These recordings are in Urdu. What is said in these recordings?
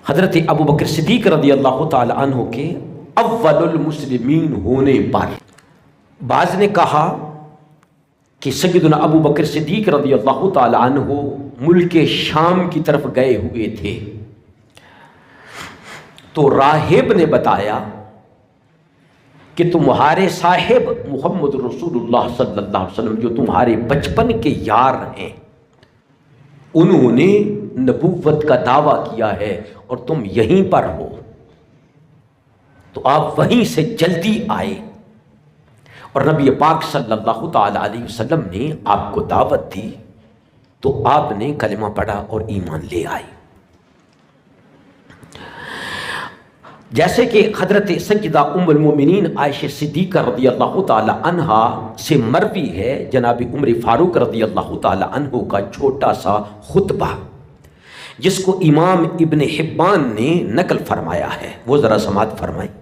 حضرت ابو بکر صدیق رضی اللہ تعالی عنہ کے اول المسلمین ہونے پر بعض نے کہا کہ سیدنا ابو بکر صدیق رضی اللہ تعالی عنہ ملک شام کی طرف گئے ہوئے تھے، تو راہب نے بتایا کہ تمہارے صاحب محمد رسول اللہ صلی اللہ علیہ وسلم جو تمہارے بچپن کے یار ہیں، انہوں نے نبوت کا دعویٰ کیا ہے اور تم یہیں پر ہو، تو آپ وہیں سے جلدی آئے۔ اور نبی پاک صلی اللہ تعالی علیہ وسلم نے آپ کو دعوت دی تو آپ نے کلمہ پڑھا اور ایمان لے آئے۔ جیسے کہ حضرت سیدہ ام المومنین عائشہ صدیقہ رضی اللہ تعالی عنہا سے مروی ہے، جناب عمر فاروق رضی اللہ تعالی عنہ کا چھوٹا سا خطبہ جس کو امام ابن حبان نے نقل فرمایا ہے، وہ ذرا سماعت فرمائیں۔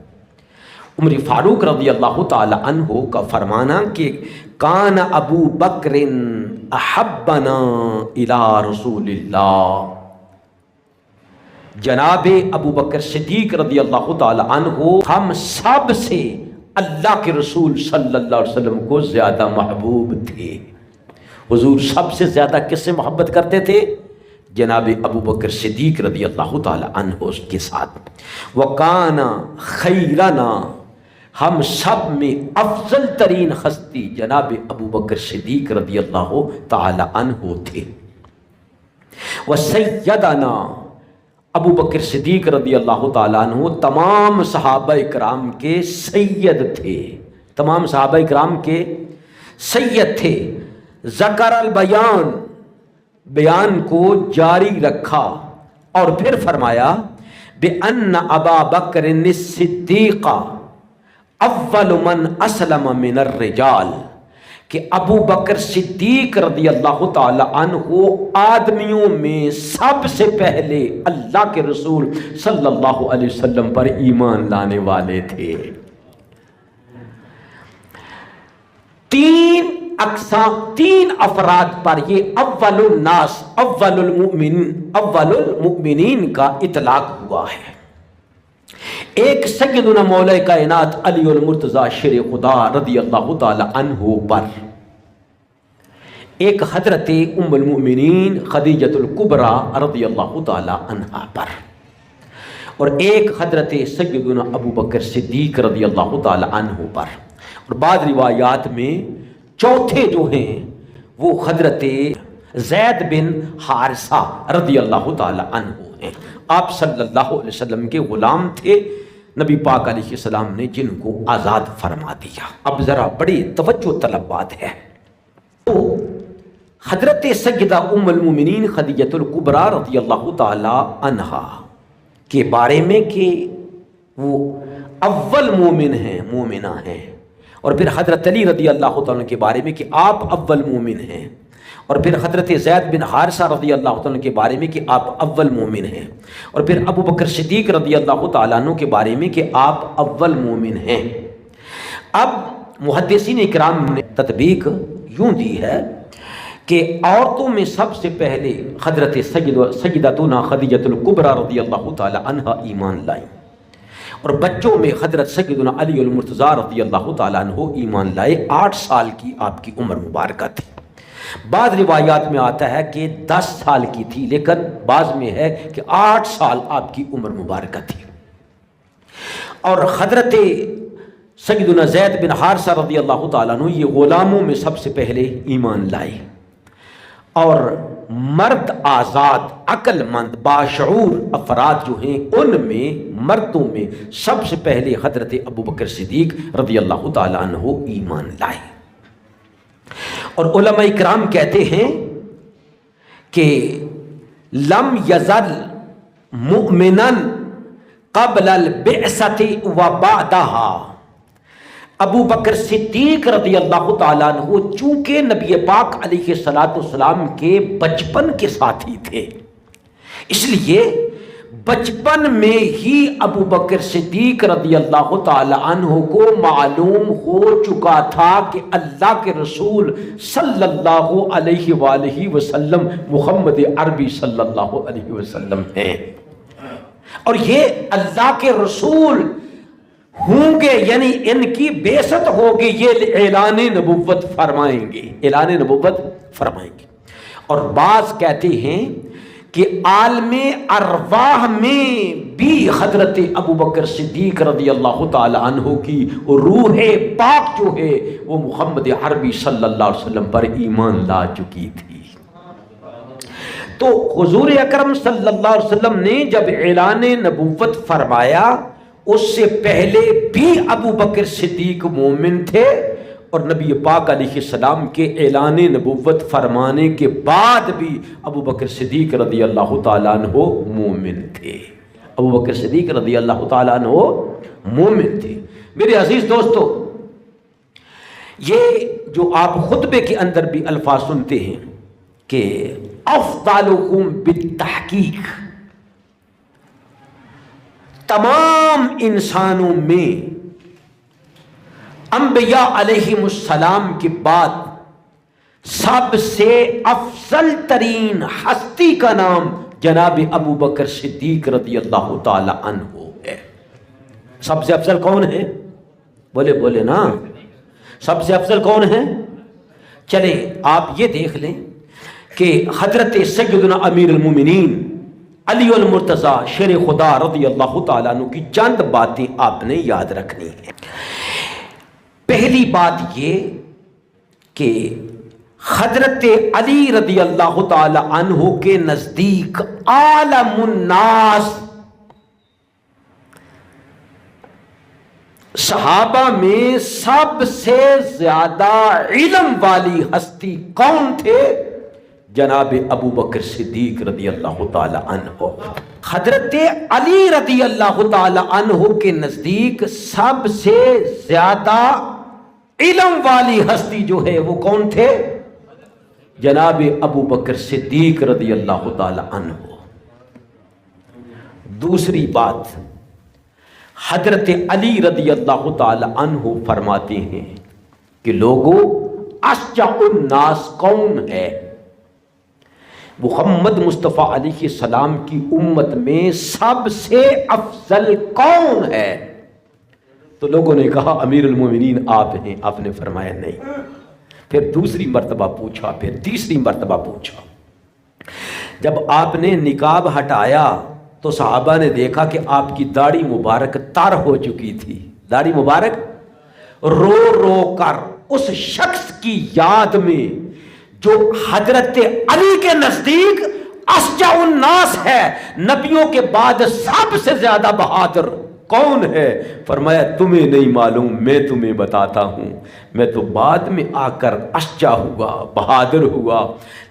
عمر فاروق رضی اللہ تعالی عنہ کا فرمانا کہ کان ابو بکر احبنا الی رسول اللہ، جناب ابو بکر صدیق رضی اللہ تعالی عنہ ہم سب سے اللہ کے رسول صلی اللہ علیہ وسلم کو زیادہ محبوب تھے۔ حضور سب سے زیادہ کس سے محبت کرتے تھے؟ جناب ابو بکر صدیق رضی اللہ تعالی عنہ کے ساتھ۔ وَكَانَ خَيْرَنَا، ہم سب میں افضل ترین ہستی جناب ابو بکر صدیق رضی اللہ تعالی عنہ تھے۔ وَسَيَّدَنَا، ابو بکر صدیق رضی اللہ تعالیٰ عنہ تمام صحابہ اکرام کے سید تھے، تمام صحابہ اکرام کے سید تھے۔ ذکر البیان، بیان کو جاری رکھا، اور پھر فرمایا بِأَنَّ أَبَا بَكْرٍ الصِّدِّيقَ اول من اسلم من الرجال، کہ ابو بکر صدیق رضی اللہ تعالی عنہ آدمیوں میں سب سے پہلے اللہ کے رسول صلی اللہ علیہ وسلم پر ایمان لانے والے تھے۔ تین افراد پر یہ اول الناس، اول المؤمنین کا اطلاق ہوا ہے۔ ایک سیدنا مولا کائنات علی المرتضی شیر خدا رضی اللہ تعالی عنہ پر، ایک حضرت ام المؤمنین خدیجۃ الکبریٰ رضی اللہ تعالی عنہا پر، اور ایک حضرت سیدنا ابو بکر صدیق رضی اللہ تعالی عنہ پر، اور بعض روایات میں چوتھے جو ہیں وہ حضرت زید بن حارثہ رضی اللہ تعالی عنہ ہیں۔ آپ صلی اللہ علیہ وسلم کے غلام تھے، نبی پاک علیہ السلام نے جن کو آزاد فرما دیا۔ اب ذرا بڑی توجہ طلب بات ہے، تو حضرت سیدہ ام المومنین خدیجۃ الکبریٰ رضی اللہ تعالی عنہا کے بارے میں کہ وہ اول مومن ہیں، مومنہ ہیں، اور پھر حضرت علی رضی اللہ تعالیٰ کے بارے میں کہ آپ اول مومن ہیں، اور پھر حضرت زید بن حارثہ رضی اللہ تعالیٰ کے بارے میں کہ آپ اول مومن ہیں، اور پھر ابو بکر صدیق رضی اللہ تعالیٰ عنہ کے بارے میں کہ آپ اول مومن ہیں۔ اب محدثین اکرام نے تطبیق یوں دی ہے کہ عورتوں میں سب سے پہلے حضرت سیدتنا خدیجۃ الکبریٰ رضی اللہ تعالیٰ عنہ ایمان لائیں، اور بچوں میں حضرت سیدنا علی المرتضی رضی اللہ تعالیٰ عنہ ایمان لائے۔ 8 سال کی آپ کی عمر مبارکہ تھی، بعض روایات میں آتا ہے کہ 10 سال کی تھی، لیکن بعض میں ہے کہ 8 سال آپ کی عمر مبارکہ تھی۔ اور حضرت سیدنا زید بن حارثہ رضی اللہ تعالیٰ عنہ یہ غلاموں میں سب سے پہلے ایمان لائے، اور مرد آزاد عقل مند باشعور افراد جو ہیں ان میں مردوں میں سب سے پہلے حضرت ابو بکر صدیق رضی اللہ تعالیٰ عنہ ایمان لائے۔ اور علماء اکرام کہتے ہیں کہ لم یزل مؤمنا قبل البعثۃ و بعدها، ابو بکر صدیق رضی اللہ تعالیٰ عنہ چونکہ نبی پاک علیہ السلام کے بچپن کے ساتھی تھے، اس لیے بچپن میں ہی ابو بکر صدیق رضی اللہ تعالی عنہ کو معلوم ہو چکا تھا کہ اللہ کے رسول صلی اللہ علیہ وآلہ وسلم محمد عربی صلی اللہ علیہ وسلم ہیں۔ اور یہ اللہ کے رسول ہوں گے، یعنی ان کی بعثت ہوگی، یہ اعلان نبوت فرمائیں گے، اعلان نبوت فرمائیں گے۔ اور بعض کہتے ہیں کہ عالم ارواح میں بھی حضرت ابوبکر صدیق رضی اللہ تعالی عنہ کی روح پاک جو ہے وہ محمد عربی صلی اللہ علیہ وسلم پر ایمان لا چکی تھی۔ تو حضور اکرم صلی اللہ علیہ وسلم نے جب اعلان نبوت فرمایا، اس سے پہلے بھی ابوبکر صدیق مومن تھے، اور نبی پاک علیہ السلام کے اعلان نبوت فرمانے کے بعد بھی ابوبکر صدیق رضی اللہ تعالیٰ عنہ مومن تھے۔ ابوبکر صدیق رضی اللہ تعالیٰ عنہ مومن تھے۔ میرے عزیز دوستو، یہ جو آپ خطبے کے اندر بھی الفاظ سنتے ہیں کہ افضلکم بالتحقیق، تمام انسانوں میں انبیاء علیہم السلام کے بعد سب سے افضل ترین ہستی کا نام جناب ابوبکر صدیق رضی اللہ تعالی عنہ ہے۔ سب سے افضل کون ہے؟ بولے نا، سب سے افضل کون ہے؟ چلیں آپ یہ دیکھ لیں کہ حضرت سیدنا امیر المومنین علی المرتضیٰ شیر خدا رضی اللہ تعالیٰ عنہ کی چند باتیں آپ نے یاد رکھنی ہیں۔ پہلی بات یہ کہ حضرت علی رضی اللہ تعالی عنہ کے نزدیک عالم الناس، صحابہ میں سب سے زیادہ علم والی ہستی کون تھے؟ جناب ابوبکر صدیق رضی اللہ تعالی عنہ۔ حضرت علی رضی اللہ تعالی عنہ کے نزدیک سب سے زیادہ علم والی ہستی جو ہے وہ کون تھے؟ جناب ابوبکر صدیق رضی اللہ تعالی عنہ۔ دوسری بات، حضرت علی رضی اللہ تعالی عنہ فرماتے ہیں کہ لوگوں، اشجع الناس کون ہے؟ محمد مصطفیٰ علیہ السلام کی امت میں سب سے افضل کون ہے؟ تو لوگوں نے کہا امیر المومنین آپ ہیں۔ آپ نے فرمایا نہیں۔ پھر دوسری مرتبہ پوچھا، پھر تیسری مرتبہ پوچھا۔ جب آپ نے نقاب ہٹایا تو صحابہ نے دیکھا کہ آپ کی داڑھی مبارک تر ہو چکی تھی۔ داڑھی مبارک رو رو کر اس شخص کی یاد میں جو حضرت علی کے نزدیک اشجع الناس ہے، نبیوں کے بعد سب سے زیادہ بہادر کون ہے؟ فرمایا تمہیں نہیں معلوم، میں تمہیں بتاتا ہوں۔ میں تو بعد میں آ کر اشجع ہوا، بہادر ہوا،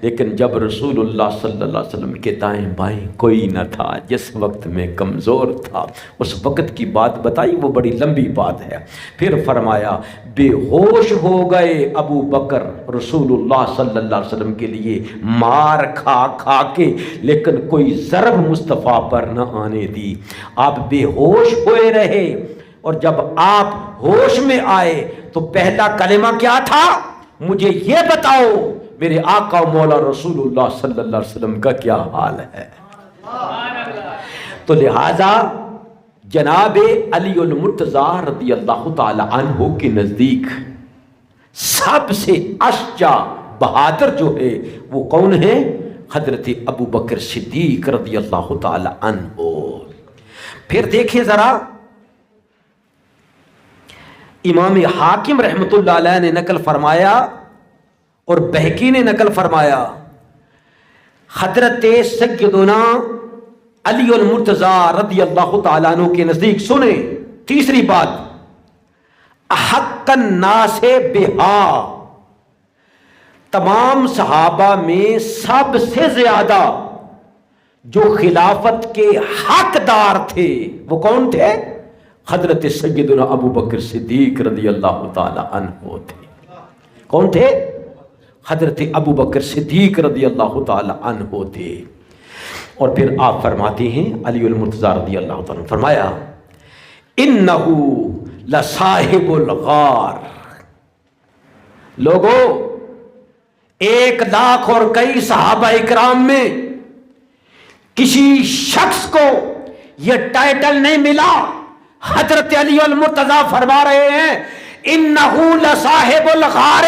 لیکن جب رسول اللہ صلی اللہ علیہ وسلم کے دائیں بائیں کوئی نہ تھا، جس وقت میں کمزور تھا، اس وقت کی بات بتائی، وہ بڑی لمبی بات ہے۔ پھر فرمایا بے ہوش ہو گئے ابو بکر رسول اللہ صلی اللہ علیہ وسلم کے لیے مار کھا کھا کے، لیکن کوئی ضرب مصطفیٰ پر نہ آنے دی۔ آپ بے ہوش ہوئے رہے، اور جب آپ ہوش میں آئے تو پہلا کلمہ کیا تھا؟ مجھے یہ بتاؤ میرے آقا مولا رسول اللہ صلی اللہ علیہ وسلم کا کیا حال ہے؟ تو لہذا جناب علی المرتضیٰ رضی اللہ تعالی عنہ کے نزدیک سب سے اشجع بہادر جو ہے وہ کون ہے؟ حضرت ابوبکر صدیق رضی اللہ تعالی عنہ۔ پھر دیکھیں ذرا، امام حاکم رحمت اللہ علیہ نے نقل فرمایا اور بہقی نے نقل فرمایا، حضرت سیدنا علی المرتضیٰ رضی اللہ تعالیٰ عنہ کے نزدیک، سنیں تیسری بات، احق الناس بہا، تمام صحابہ میں سب سے زیادہ جو خلافت کے حقدار تھے وہ کون تھے؟ حضرت سیدنا ابو بکر صدیق رضی اللہ تعالی عنہ تھے۔ کون تھے؟ حضرت ابو بکر صدیق رضی اللہ تعالی عنہ تھے۔ اور پھر آپ فرماتے ہیں علی المرتضیٰ رضی اللہ تعالی عنہ، فرمایا انہو لصاحب الغار، لوگوں 1,00,000 اور کئی صحابہ اکرام میں کسی شخص کو یہ ٹائٹل نہیں ملا. حضرت علی المرتضیٰ فرما رہے ہیں انہو لصاحب الغار،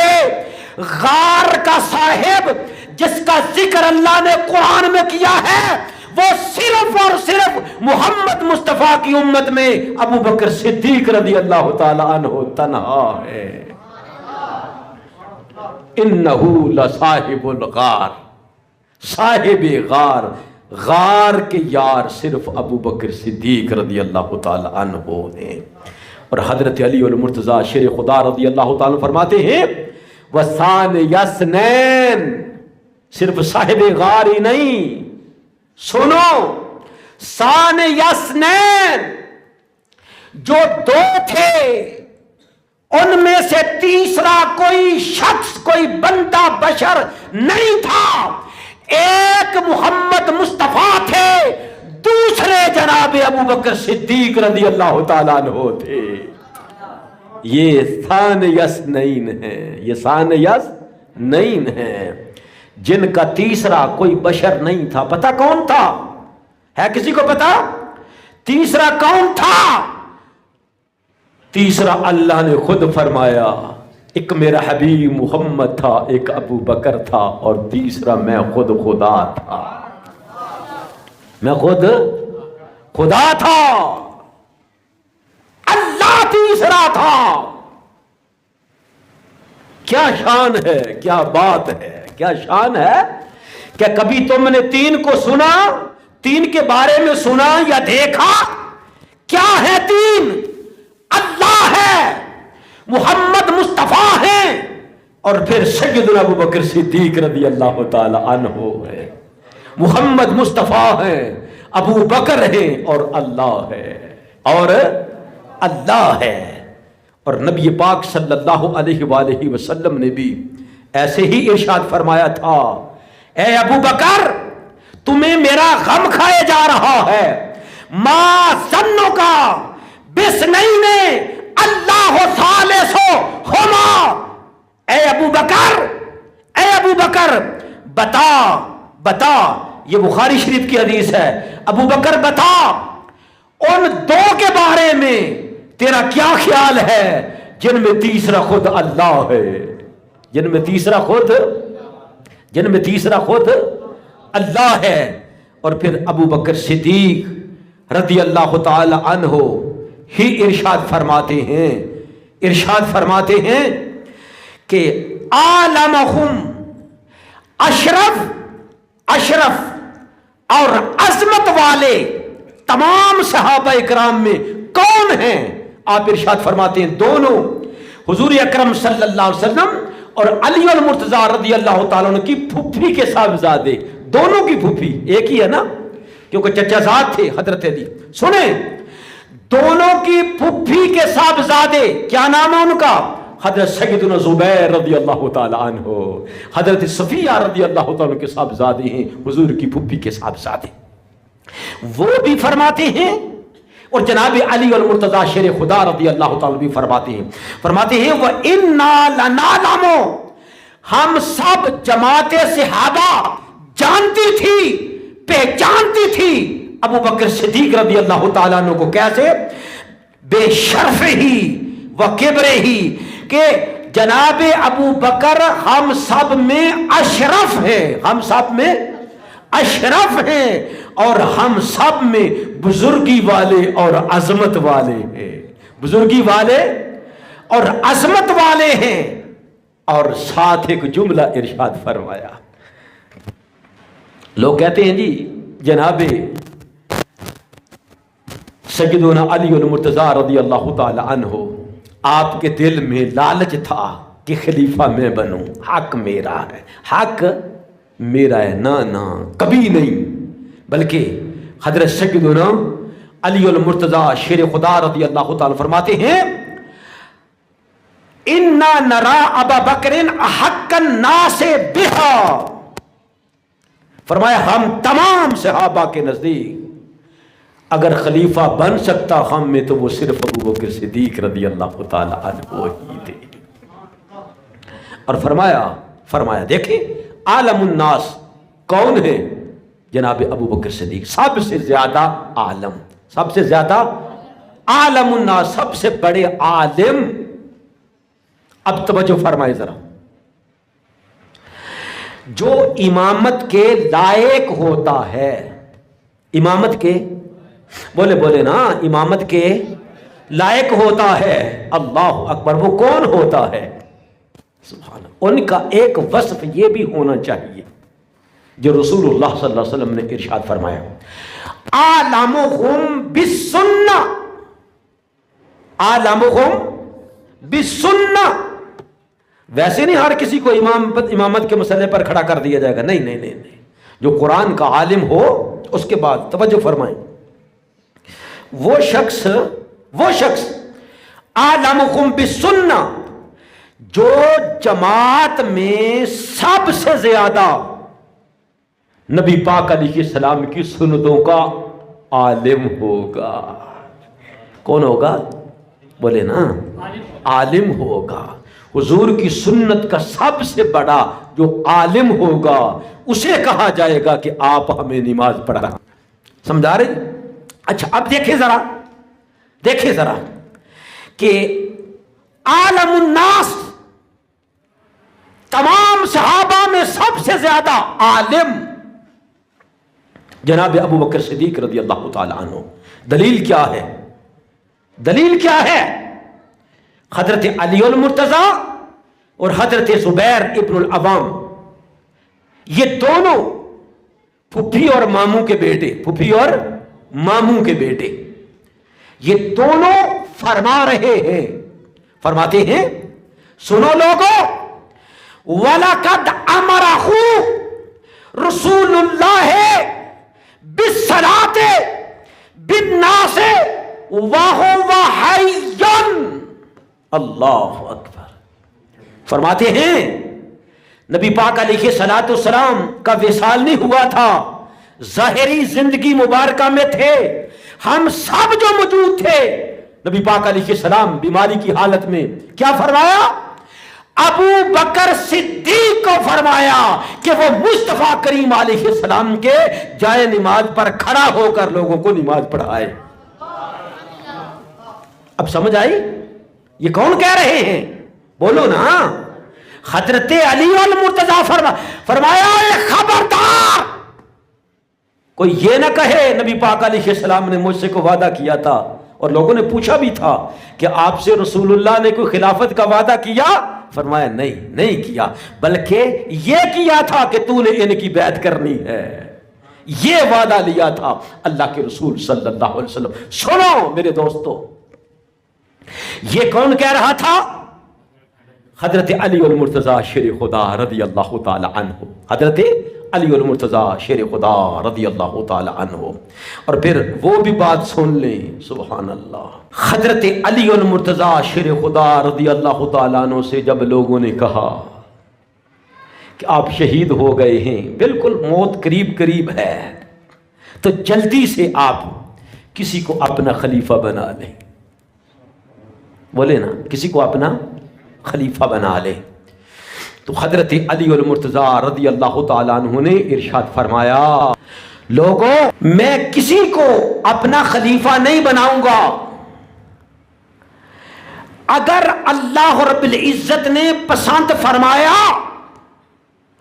غار کا صاحب جس کا ذکر اللہ نے قرآن میں کیا ہے وہ صرف اور صرف محمد مصطفیٰ کی امت میں ابو بکر صدیق رضی اللہ تعالی عنہ تنہا ہے. انہو لصاحب الغار، صاحب غار، غار کے یار صرف ابو بکر صدیق رضی اللہ تعالی عنہ ہیں. اور حضرت علی المرتضیٰ شیر خدا رضی اللہ تعالی عنہ فرماتے ہیں وَثَانِ يَسْنَيْن، صرف صاحب غار ہی نہیں، سنو ثان یسنین، جو دو تھے ان میں سے تیسرا کوئی شخص، کوئی بندہ بشر نہیں تھا. ایک محمد مصطفیٰ تھے، دوسرے جناب ابو بکر صدیق رضی اللہ تعالیٰ عنہ تھے. یہ ثان یسنین ہے، یہ ثان یسنین ہے جن کا تیسرا کوئی بشر نہیں تھا. پتہ کون تھا؟ ہے کسی کو پتہ؟ تیسرا کون تھا؟ تیسرا اللہ نے خود فرمایا، ایک میرا حبیب محمد تھا، ایک ابو بکر تھا، اور تیسرا میں خود خدا تھا. میں خود خدا تھا، اللہ تیسرا تھا. کیا شان ہے، کیا بات ہے، کیا شان ہے. کیا کبھی تم نے تین کو سنا، تین کے بارے میں سنا یا دیکھا؟ کیا ہے تین؟ اللہ ہے، محمد مصطفیٰ ہیں، اور پھر سیدنا ابو بکر صدیق رضی اللہ تعالی عنہ ہے. محمد مصطفیٰ ہیں، ابو بکر ہیں، اور اللہ ہے، اور اللہ ہے. اور نبی پاک صلی اللہ علیہ وآلہ وسلم نے بھی ایسے ہی ارشاد فرمایا تھا اے ابو بکر تمہیں میرا غم کھائے جا رہا ہے. ما ظنو کا بسنین اللہ ثالثہما، اے ابو بکر، اے ابو بکر بتا، یہ بخاری شریف کی حدیث ہے، ابو بکر بتا ان دو کے بارے میں تیرا کیا خیال ہے جن میں تیسرا خود اللہ ہے، جن میں تیسرا خود اللہ ہے. اور پھر ابو بکر صدیق رضی اللہ تعالی عنہ ہی ارشاد فرماتے ہیں کہ عالمہم اشرف اور عظمت والے تمام صحابہ اکرام میں کون ہیں؟ آپ ارشاد فرماتے ہیں دونوں، حضور اکرم صلی اللہ علیہ وسلم اور علی المرتضیٰ رضی اللہ تعالیٰ عنہ کی پھوپھی کے صاحبزادے. دونوں کی پھوپھی ایک ہی ہے نا، کیونکہ چچا زاد تھے حضرت علی. سنیں، دونوں کی پھوپھی کے صاحبزادے، کیا نام ہے ان کا؟ حضرت سیدنا زبیر رضی اللہ تعالیٰ عنہ، حضرت صفیہ رضی اللہ تعالیٰ کے صاحبزادے ہیں، حضور کی پھوپھی کے صاحبزادے. وہ بھی فرماتے ہیں، اور جناب علی المرتضیٰ شیر خدا رضی اللہ تعالیٰ بھی فرماتے ہیں وَإِنَّا لَنَعْلَمُ، ہم سب جماعت صحابہ جانتی تھی، پہچانتی تھی ابو بکر صدیق رضی اللہ تعالیٰ عنہ کو کیسے؟ بے شرف ہی و کبر ہی، کہ جناب ابو بکر ہم سب میں اشرف ہیں، ہم سب میں اشرف ہیں، اور ہم سب میں بزرگی والے اور عظمت والے ہیں، بزرگی والے اور عظمت والے ہیں. اور ساتھ ایک جملہ ارشاد فرمایا. لوگ کہتے ہیں جی جناب سیدنا علی المرتضیٰ رضی اللہ تعالی عنہ آپ کے دل میں لالچ تھا کہ خلیفہ میں بنوں، حق میرا ہے، حق میرا ہے. نہ کبھی نہیں، بلکہ حضرت سیدنا علی المرتضیٰ شیر خدا رضی اللہ تعالی فرماتے ہیں اِنَّا نَرَا أَبَا بَكْرٍ أَحَقَّ النَّاسِ بِهَا، فرمایا ہم تمام صحابہ کے نزدیک اگر خلیفہ بن سکتا ہم میں تو وہ صرف ابو بکر صدیق رضی اللہ تعالی عنہ ہی تھے. اور فرمایا دیکھیں عالم الناس کون ہے؟ جناب ابو بکر صدیق، سب سے زیادہ عالم، سب سے زیادہ عالم الناس، سب سے بڑے عالم. اب توجہ فرمائے ذرا، جو امامت کے لائق ہوتا ہے، امامت کے بولے نا، امامت کے لائق ہوتا ہے، اللہ اکبر، وہ کون ہوتا ہے؟ سبحان اللہ. ان کا ایک وصف یہ بھی ہونا چاہیے جو رسول اللہ صلی اللہ علیہ وسلم نے ارشاد فرمایا، عالمہم بالسنہ، عالمہم بالسنہ. ویسے نہیں ہر کسی کو امامت کے مسئلے پر کھڑا کر دیا جائے گا، نہیں نہیں نہیں، جو قرآن کا عالم ہو. اس کے بعد توجہ فرمائیں، وہ شخص عالمہم بالسنہ، جو جماعت میں سب سے زیادہ نبی پاک علیہ السلام کی سنتوں کا عالم ہوگا. کون ہوگا؟ بولے نا، عالم ہوگا. حضور کی سنت کا سب سے بڑا جو عالم ہوگا اسے کہا جائے گا کہ آپ ہمیں نماز پڑھا. سمجھا رہے؟ اچھا اب دیکھیں ذرا کہ عالم الناس، تمام صحابہ میں سب سے زیادہ عالم جناب ابو بکر صدیق رضی اللہ تعالی عنہ. دلیل کیا ہے؟ حضرت علی المرتضیٰ اور حضرت زبیر ابن العوام، یہ دونوں پھپھی اور ماموں کے بیٹے، یہ دونوں فرماتے ہیں سنو لوگوں، وَلَقَدْ أَمَرَهُ رسول اللہ بِالصَّلَاةِ بِالنَّاسِ وَهُوَ حَيٌّ. اللہ اکبر. فرماتے ہیں نبی پاک علیہ الصلوۃ والسلام کا وصال نہیں ہوا تھا، ظاہری زندگی مبارکہ میں تھے. ہم سب جو موجود تھے، نبی پاک علیہ السلام بیماری کی حالت میں کیا فرمایا؟ ابو بکر صدیق کو فرمایا کہ وہ مصطفیٰ کریم علیہ السلام کے جائے نماز پر کھڑا ہو کر لوگوں کو نماز پڑھائے. اب سمجھ آئی یہ کون کہہ رہے ہیں؟ بولو نا. حضرت علی المرتضیٰ فرمایا خبردار کوئی یہ نہ کہے نبی پاک علیہ السلام نے مجھ سے کوئی وعدہ کیا تھا. اور لوگوں نے پوچھا بھی تھا کہ آپ سے رسول اللہ نے کوئی خلافت کا وعدہ کیا؟ فرمایا نہیں کیا، بلکہ یہ کیا تھا کہ تو نے ان کی بیعت کرنی ہے. یہ وعدہ لیا تھا اللہ کے رسول صلی اللہ علیہ وسلم. سنو میرے دوستو، یہ کون کہہ رہا تھا؟ حضرت علی المرتضیٰ شیر خدا رضی اللہ تعالی عنہ. حضرت علی المرتضیٰ شیر خدا رضی اللہ تعالی عنہ. اور پھر وہ بھی بات سن لیں، سبحان اللہ. حضرت علی المرتضیٰ شیر خدا رضی اللہ تعالی عنہ سے جب لوگوں نے کہا کہ آپ شہید ہو گئے ہیں، بالکل موت قریب ہے، تو جلدی سے آپ کسی کو اپنا خلیفہ بنا لیں. بولے نا، کسی کو اپنا خلیفہ بنا لے. تو حضرت علی المرتضیٰ رضی اللہ تعالیٰ عنہ نے ارشاد فرمایا، لوگوں میں کسی کو اپنا خلیفہ نہیں بناؤں گا. اگر اللہ رب العزت نے پسند فرمایا،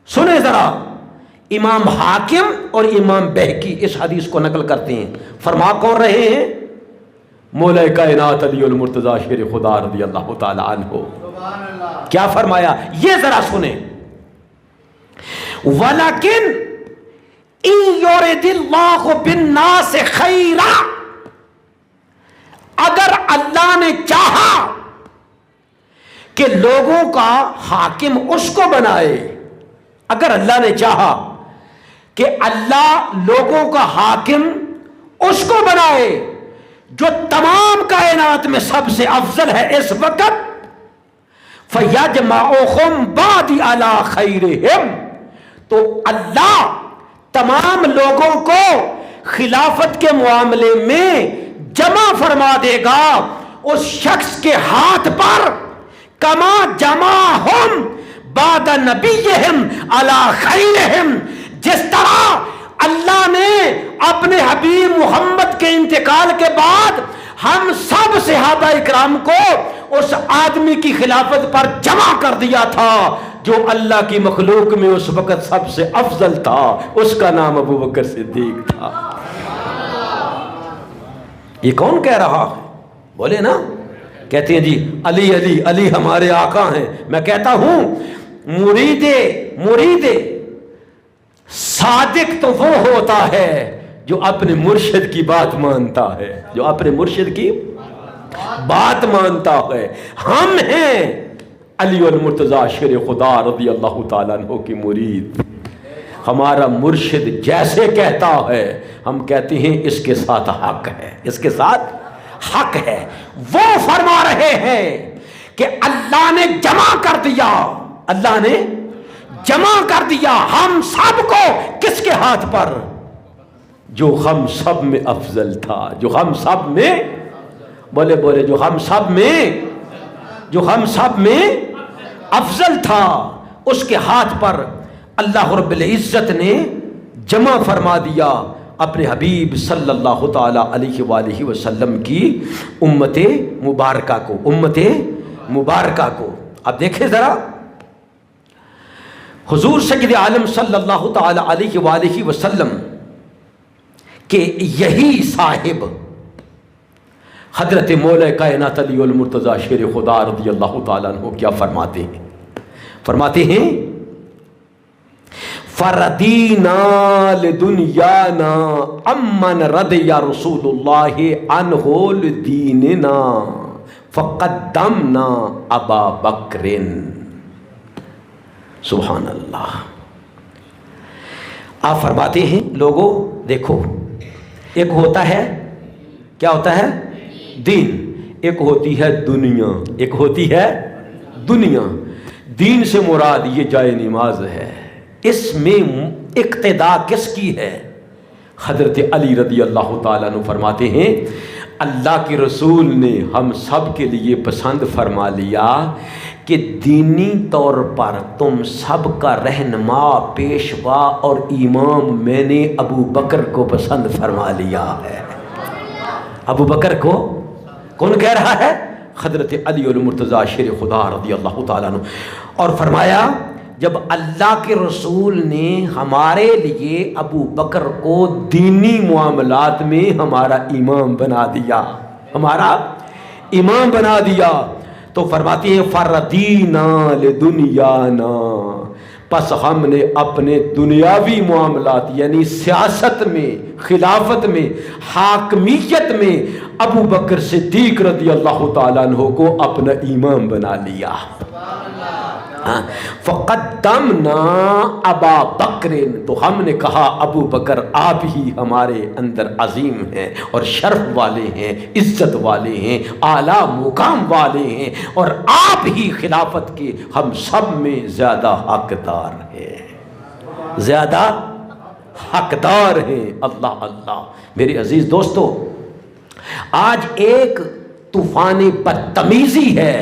سنیں ذرا، امام حاکم اور امام بہقی اس حدیث کو نقل کرتے ہیں. فرما کون رہے ہیں؟ مولا کائنات علی المرتضیٰ شیر خدا رضی اللہ تعالی عنہ. کیا فرمایا یہ ذرا سنیں. وَلَكِنْ إِن يُرِدِ اللَّهُ بِالنَّاسِ خَيْرًا، اگر اللہ نے چاہا کہ لوگوں کا حاکم اس کو بنائے، اگر اللہ نے چاہا کہ اللہ لوگوں کا حاکم اس کو بنائے جو تمام کائنات میں سب سے افضل ہے اس وقت، فَيَجْمَعُهُمْ بَعْدِ عَلَىٰ خَيْرِهِمْ، تو اللہ تمام لوگوں کو خلافت کے معاملے میں جمع فرما دے گا اس شخص کے ہاتھ پر، کما جمعہم بعد نبیہم علی خیرہم، جس طرح اللہ نے اپنے حبیب محمد کے انتقال کے بعد ہم سب صحابہ اکرام کو اس آدمی کی خلافت پر جمع کر دیا تھا جو اللہ کی مخلوق میں اس وقت سب سے افضل تھا، اس کا نام ابو بکر صدیق تھا۔ یہ کون کہہ رہا ہے؟ بولے نا، کہتے ہیں جی علی علی علی ہمارے آقا ہیں۔ میں کہتا ہوں مرید صادق تو وہ ہوتا ہے جو اپنے مرشد کی بات مانتا ہے، جو اپنے مرشد کی بات مانتا ہے۔ ہم ہیں علی المرتضیٰ شیر خدا رضی اللہ تعالیٰ عنہ کی مرید۔ ہمارا مرشد جیسے کہتا ہے ہم کہتے ہیں اس کے ساتھ حق ہے، اس کے ساتھ حق ہے۔ وہ فرما رہے ہیں کہ اللہ نے جمع کر دیا، اللہ نے جمع کر دیا ہم سب کو کس کے ہاتھ پر؟ جو ہم سب میں افضل تھا، جو ہم سب میں، بولے جو ہم سب میں افضل تھا، اس کے ہاتھ پر اللہ رب العزت نے جمع فرما دیا اپنے حبیب صلی اللہ تعالی علیہ وآلہ وسلم کی امت مبارکہ کو۔ اب دیکھیں ذرا، حضور سید عالم صلی اللہ تعالی علیہ وآلہ وسلم کہ یہی صاحب حضرت مولا کائنات علی المرتضیٰ شیر خدا رضی اللہ تعالیٰ عنہ کیا فرماتے ہیں فردینا لدنیانا امن رضی رسول اللہ عنہ لدیننا فقدمنا ابا بکر۔ سبحان اللہ۔ آپ فرماتے ہیں لوگوں دیکھو، ایک ہوتا ہے، کیا ہوتا ہے؟ دین، ایک ہوتی ہے دنیا، ایک ہوتی ہے دنیا۔ دین سے مراد یہ جائے نماز ہے، اس میں اقتدا کس کی ہے؟ حضرت علی رضی اللہ تعالیٰ عنہ فرماتے ہیں اللہ کے رسول نے ہم سب کے لیے پسند فرما لیا کہ دینی طور پر تم سب کا رہنما، پیشوا اور امام میں نے ابو بکر کو پسند فرما لیا ہے۔ ابو بکر کو کون کہہ رہا ہے؟ حضرت علی المرتضیٰ شیر خدا رضی اللہ تعالیٰ عنہ۔ اور فرمایا جب اللہ کے رسول نے ہمارے لیے ابو بکر کو دینی معاملات میں ہمارا امام بنا دیا، تو فرماتی ہے فردینا لدنیانا، پس ہم نے اپنے دنیاوی معاملات یعنی سیاست میں، خلافت میں، حاکمیت میں ابو بکر صدیق رضی اللہ تعالیٰ عنہ کو اپنا امام بنا لیا۔ فقدمنا ابا بکر، تو ہم نے کہا ابو بکر آپ ہی ہمارے اندر عظیم ہیں اور شرف والے ہیں، عزت والے ہیں، اعلیٰ مقام والے ہیں، اور آپ ہی خلافت کے ہم سب میں زیادہ حقدار ہیں۔ اللہ اللہ۔ میرے عزیز دوستو، آج ایک طوفان بدتمیزی ہے۔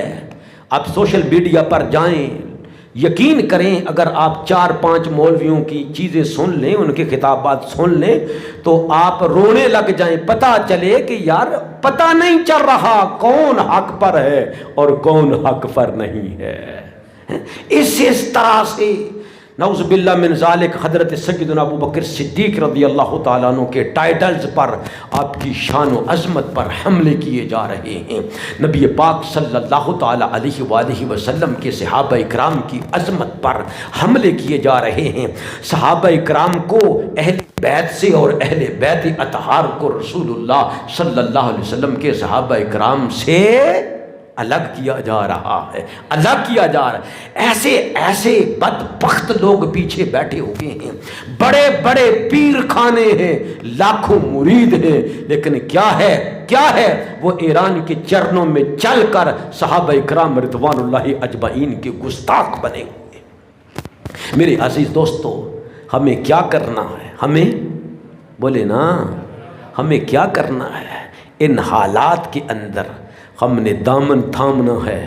آپ سوشل میڈیا پر جائیں، یقین کریں اگر آپ 4-5 مولویوں کی چیزیں سن لیں، ان کے خطابات سن لیں، تو آپ رونے لگ جائیں۔ پتہ چلے کہ یار پتہ نہیں چل رہا کون حق پر ہے اور کون حق پر نہیں ہے۔ اس طرح سے نعوذ باللہ من ذالک حضرت سیدنا ابو بکر صدیق رضی اللہ تعالیٰ عنہ کے ٹائٹلز پر، آپ کی شان و عظمت پر حملے کیے جا رہے ہیں۔ نبی پاک صلی اللہ تعالیٰ علیہ وآلہ وسلم کے صحابہ اکرام کی عظمت پر حملے کیے جا رہے ہیں۔ صحابہ اکرام کو اہل بیت سے اور اہل بیت اطہار کو رسول اللہ صلی اللہ علیہ وسلم کے صحابہ اکرام سے الگ کیا جا رہا ہے، ایسے بدبخت لوگ پیچھے بیٹھے ہوئے ہیں، بڑے بڑے پیر خانے ہیں، لاکھوں مرید ہیں، لیکن کیا ہے وہ ایران کے چرنوں میں چل کر صحابہ اکرام رضوان اللہ اجمعین کے گستاخ بنے ہوئے۔ میرے عزیز دوستو، ہمیں کیا کرنا ہے؟ ہمیں بولے نا، ہمیں کیا کرنا ہے؟ ان حالات کے اندر ہم نے دامن تھامنا ہے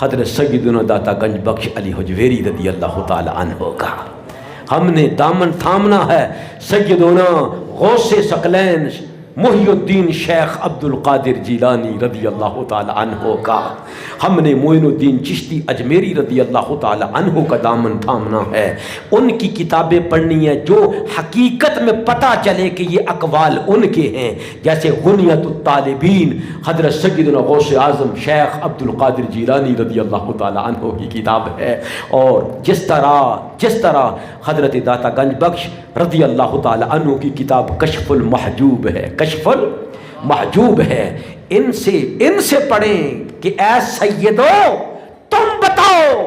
حضرت سیدنا داتا گنج بخش علی حجویری رضی اللہ تعالی عنہ کا۔ ہم نے دامن تھامنا ہے سیدنا غوث ثقلین محی الدین شیخ عبد القادر جیلانی رضی اللہ تعالی عنہ کا، ہم نے معین الدین چشتی اجمیری رضی اللہ تعالی عنہ کا دامن تھامنا ہے، ان کی کتابیں پڑھنی ہے جو حقیقت میں پتہ چلے کہ یہ اقوال ان کے ہیں، جیسے غنیت الطالبین حضرت سیدنا غوث اعظم شیخ عبد القادر جیلانی رضی اللہ تعالی عنہ کی کتاب ہے، اور جس طرح حضرت داتا گنج بخش رضی اللہ تعالی عنہ کی کتاب کشف المحجوب ہے، کشف المحجوب ہے، ان سے پڑھیں کہ اے سیدو تم بتاؤ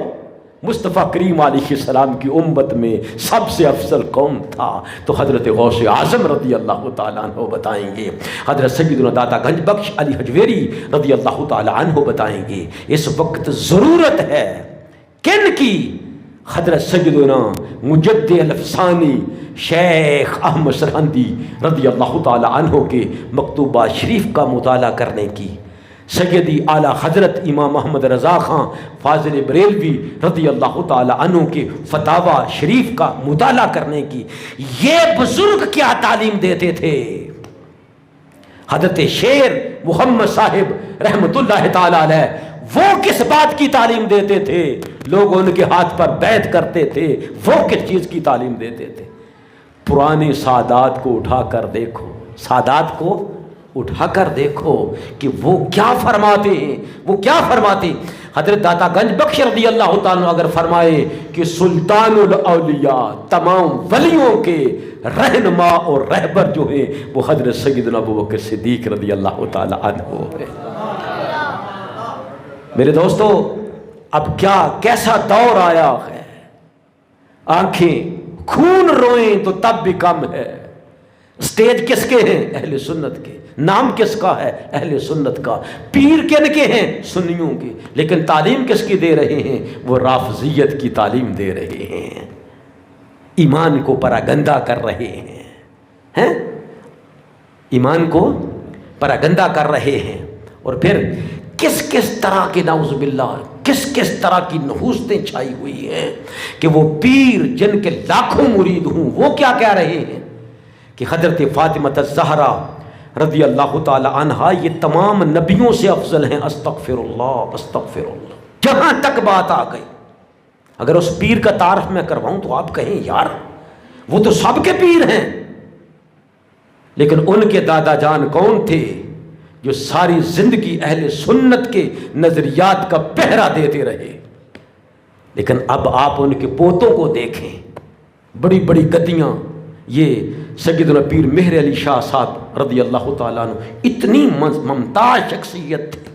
مصطفیٰ کریم علیہ السلام کی امت میں سب سے افضل کون تھا، تو حضرت غوث اعظم رضی اللہ تعالیٰ عنہ بتائیں گے، حضرت سیدنا داتا گنج بخش علی حجویری رضی اللہ تعالیٰ عنہ بتائیں گے۔ اس وقت ضرورت ہے کن کی؟ حضرت سیدنا مجد الافسانی شیخ احمد سرہندی رضی اللہ تعالی عنہ کے مکتوبات شریف کا مطالعہ کرنے کی، سیدی اعلیٰ حضرت امام محمد رضا خان فاضل بریلوی رضی اللہ تعالی عنہ کے فتاوی شریف کا مطالعہ کرنے کی۔ یہ بزرگ کیا تعلیم دیتے تھے؟ حضرت شیر محمد صاحب رحمت اللہ تعالی علیہ وہ کس بات کی تعلیم دیتے تھے؟ لوگ ان کے ہاتھ پر بیعت کرتے تھے، وہ کس چیز کی تعلیم دیتے تھے؟ پرانے سادات کو اٹھا کر دیکھو، سادات کو اٹھا کر دیکھو کہ وہ کیا فرماتے ہیں، وہ کیا فرماتے ہیں۔ حضرت داتا گنج بخش رضی اللہ تعالیٰ اگر فرمائے کہ سلطان الاولیاء تمام ولیوں کے رہنما اور رہبر جو ہیں وہ حضرت سیدنا ابوبکر صدیق رضی اللہ تعالیٰ عنہ ہے۔ میرے دوستو اب کیسا دور آیا ہے، آنکھیں خون روئیں تو تب بھی کم ہے۔ سٹیج کس کے ہیں؟ اہل سنت کے۔ نام کس کا ہے؟ اہل سنت کا۔ پیر کن کے ہیں؟ سنیوں کے۔ لیکن تعلیم کس کی دے رہے ہیں؟ وہ رافضیت کی تعلیم دے رہے ہیں، ایمان کو پراگندہ کر رہے ہیں، ایمان کو پراگندہ کر رہے ہیں۔ اور پھر کس طرح کے نعوذ باللہ کس طرح کی نحوستیں چھائی ہوئی ہیں کہ وہ پیر جن کے لاکھوں مرید ہوں وہ کیا کہہ رہے ہیں کہ حضرت فاطمہ الزہرا رضی اللہ تعالی عنہا یہ تمام نبیوں سے افضل ہیں۔ استغفر اللہ استغفر اللہ، جہاں تک بات آ گئی۔ اگر اس پیر کا تعارف میں کرواؤں تو آپ کہیں یار وہ تو سب کے پیر ہیں، لیکن ان کے دادا جان کون تھے جو ساری زندگی اہل سنت کے نظریات کا پہرا دیتے رہے؟ لیکن اب آپ ان کے پوتوں کو دیکھیں، بڑی بڑی گدیاں۔ یہ سیدنا پیر مہر علی شاہ صاحب رضی اللہ تعالیٰ عنہ اتنی ممتاز شخصیت تھی،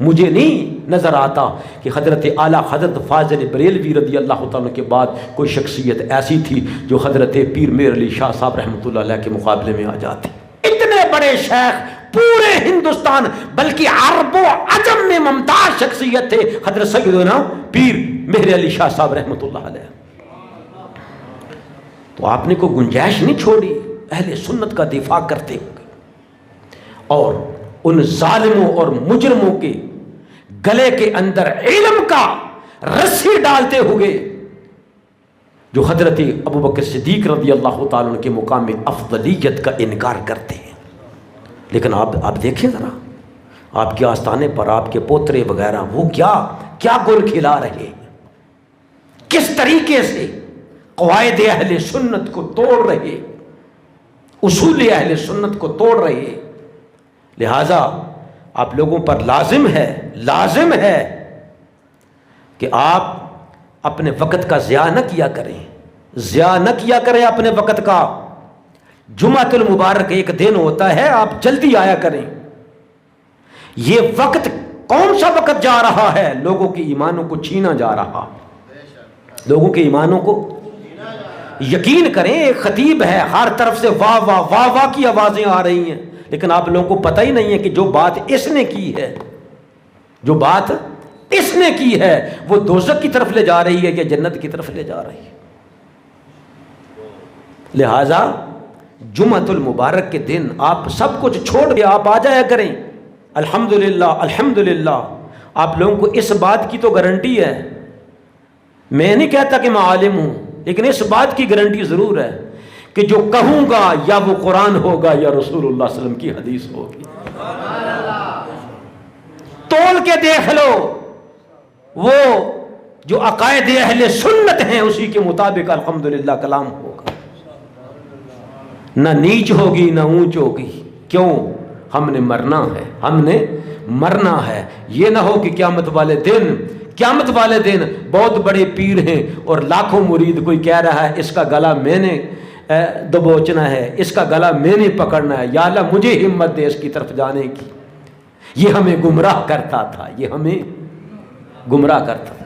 مجھے نہیں نظر آتا کہ حضرت اعلیٰ حضرت فاضل بریلوی رضی اللہ تعالیٰ کے بعد کوئی شخصیت ایسی تھی جو حضرت پیر مہر علی شاہ صاحب رحمۃ اللہ علیہ کے مقابلے میں آ جاتی۔ اتنے بڑے شیخ پورے ہندوستان بلکہ عرب و عجم میں ممتاز شخصیت تھے حضرت سیدنا پیر مہر علی شاہ صاحب رحمۃ اللہ علیہ۔ تو آپ نے کوئی گنجائش نہیں چھوڑی اہل سنت کا دفاع کرتے ہوئے، اور ان ظالموں اور مجرموں کے گلے کے اندر علم کا رسی ڈالتے ہوئے جو حضرت ابوبکر صدیق رضی اللہ تعالیٰ عنہ کے مقام میں افضلیت کا انکار کرتے ہیں۔ لیکن آپ دیکھیں ذرا آپ کے آستانے پر آپ کے پوترے وغیرہ وہ کیا گل کھلا رہے ہیں، کس طریقے سے قواعد اہل سنت کو توڑ رہے، اصول اہل سنت کو توڑ رہے۔ لہذا آپ لوگوں پر لازم ہے کہ آپ اپنے وقت کا ضیاع نہ کیا کریں اپنے وقت کا۔ جمعۃ المبارک ایک دن ہوتا ہے، آپ جلدی آیا کریں۔ یہ وقت کون سا وقت جا رہا ہے؟ لوگوں کے ایمانوں کو چھینا جا رہا، لوگوں کے ایمانوں کو۔ یقین کریں ایک خطیب ہے، ہر طرف سے واہ واہ واہ واہ کی آوازیں آ رہی ہیں، لیکن آپ لوگوں کو پتہ ہی نہیں ہے کہ جو بات اس نے کی ہے وہ دوزخ کی طرف لے جا رہی ہے یا جنت کی طرف لے جا رہی ہے۔ لہذا جمعۃ المبارک کے دن آپ سب کچھ چھوڑ کے آپ آ جایا کریں۔ الحمدللہ آپ لوگوں کو اس بات کی تو گارنٹی ہے، میں نہیں کہتا کہ میں عالم ہوں، لیکن اس بات کی گارنٹی ضرور ہے کہ جو کہوں گا یا وہ قرآن ہوگا یا رسول اللہ صلی اللہ علیہ وسلم کی حدیث ہوگی. تول کے دیکھ لو، وہ جو عقائد اہل سنت ہیں اسی کے مطابق الحمدللہ کلام ہوگا، نہ نیچ ہوگی نہ اونچ ہوگی. کیوں؟ ہم نے مرنا ہے، ہم نے مرنا ہے. یہ نہ ہو کہ قیامت والے دن بہت بڑے پیر ہیں اور لاکھوں مرید، کوئی کہہ رہا ہے اس کا گلا میں نے دبوچنا ہے، اس کا گلا میں نے پکڑنا ہے، یا اللہ مجھے ہمت دے اس کی طرف جانے کی. یہ ہمیں گمراہ کرتا تھا، یہ ہمیں گمراہ کرتا تھا.